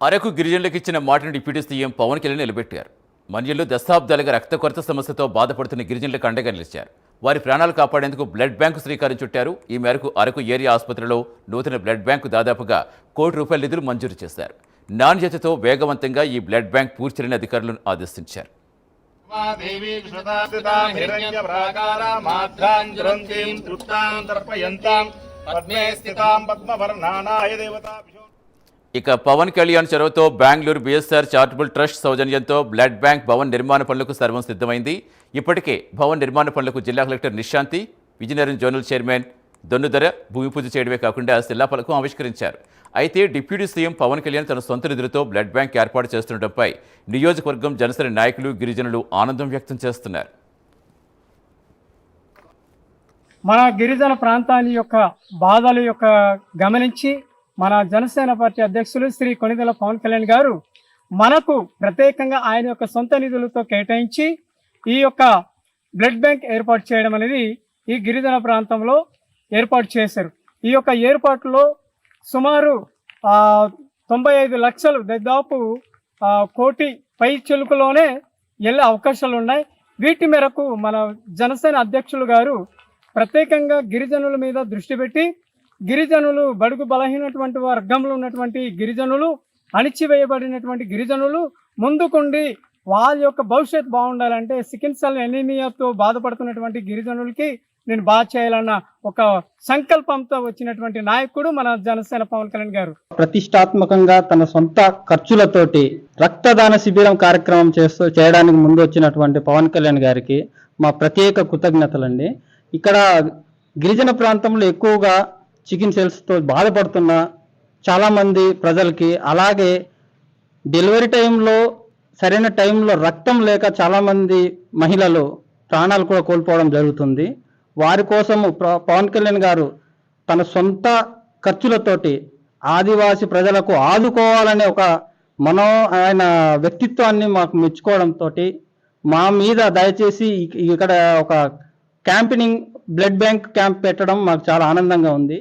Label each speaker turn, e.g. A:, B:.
A: అరకు గిరిజనులకు ఇచ్చిన మాటను డిప్యూటీ సీఎం పవన్ కళ్యాణ్ నిలబెట్టారు. మన్యంలో దశాబ్దాలుగా రక్త కొరత సమస్యతో బాధపడుతున్న గిరిజనులకు అండగా నిలిచారు. వారి ప్రాణాలు కాపాడేందుకు బ్లడ్ బ్యాంకు శ్రీకారం చుట్టారు. ఈ మేరకు అరకు ఏరియా ఆసుపత్రిలో నూతన బ్లడ్ బ్యాంకు దాదాపుగా ₹1 కోటి నిధులు మంజూరు చేశారు. నాణ్యతతో వేగవంతంగా ఈ బ్లడ్ బ్యాంక్ పూర్చేయాలని అధికారులను ఆదేశించారు. ఇక పవన్ కళ్యాణ్ చొరవతో బెంగళూరు బిఎస్ఆర్ చారిటబుల్ ట్రస్ట్ సౌజన్యంతో బ్లడ్ బ్యాంక్ భవన్ నిర్మాణ పనులకు సర్వం సిద్ధమైంది. ఇప్పటికే భవన్ నిర్మాణ పనులకు జిల్లా collector Nishanthi, Vizianagaram zonal chairman Donnudhara భూమి పూజ చేయడమే కాకుండా శిలాఫలకం ఆవిష్కరించారు. అయితే డిప్యూటీ సీఎం పవన్ కళ్యాణ్ తన సొంత నిధులతో బ్లడ్ బ్యాంక్ ఏర్పాటు చేస్తుండటంపై నియోజకవర్గం జనసేన నాయకులు, గిరిజనులు ఆనందం వ్యక్తం చేస్తున్నారు.
B: మన గిరిజన ప్రాంతాల యొక్క బాధల యొక్క గమనించి మన జనసేన పార్టీ అధ్యక్షులు శ్రీ కొణిదెల పవన్ కళ్యాణ్ గారు మనకు ప్రత్యేకంగా ఆయన యొక్క సొంత నిధులతో కేటాయించి ఈ యొక్క బ్లడ్ బ్యాంక్ ఏర్పాటు చేయడం అనేది ఈ గిరిజన ప్రాంతంలో ఏర్పాటు చేశారు. ఈ యొక్క ఏర్పాటులో సుమారు 95 లక్షలు, దాదాపు 1 కోటి పై చిలుకలోనే వెళ్ళే అవకాశాలు ఉన్నాయి. వీటి మేరకు మన జనసేన అధ్యక్షులు గారు ప్రత్యేకంగా గిరిజనుల మీద దృష్టి పెట్టి గిరిజనులు, బడుగు బలహీనటువంటి వర్గంలో ఉన్నటువంటి గిరిజనులు, అణిచివేయబడినటువంటి గిరిజనులు ముందుకుండి వాళ్ళ యొక్క భవిష్యత్తు బాగుండాలంటే సికిల్ సెల్ ఎనీమియాతో బాధపడుతున్నటువంటి గిరిజనులకి నేను బాగా చేయాలన్న ఒక సంకల్పంతో వచ్చినటువంటి నాయకుడు మన జనసేన పవన్ కళ్యాణ్ గారు.
C: ప్రతిష్టాత్మకంగా తన సొంత ఖర్చులతోటి రక్తదాన శిబిరం కార్యక్రమం చేయడానికి ముందు వచ్చినటువంటి పవన్ కళ్యాణ్ గారికి మా ప్రత్యేక కృతజ్ఞతలండి. ఇక్కడ గిరిజన ప్రాంతంలో ఎక్కువగా చికెన్ సెల్స్తో బాధపడుతున్న చాలామంది ప్రజలకి, అలాగే డెలివరీ టైంలో సరైన టైంలో రక్తం లేక చాలామంది మహిళలు ప్రాణాలు కూడా కోల్పోవడం జరుగుతుంది. వారి కోసము పవన్ కళ్యాణ్ గారు తన సొంత ఖర్చులతోటి ఆదివాసీ ప్రజలకు ఆదుకోవాలనే ఒక ఆయన వ్యక్తిత్వాన్ని మాకు మెచ్చుకోవడంతో మా మీద దయచేసి ఇక్కడ ఒక బ్లడ్ బ్యాంక్ క్యాంప్ పెట్టడం మాకు చాలా ఆనందంగా ఉంది.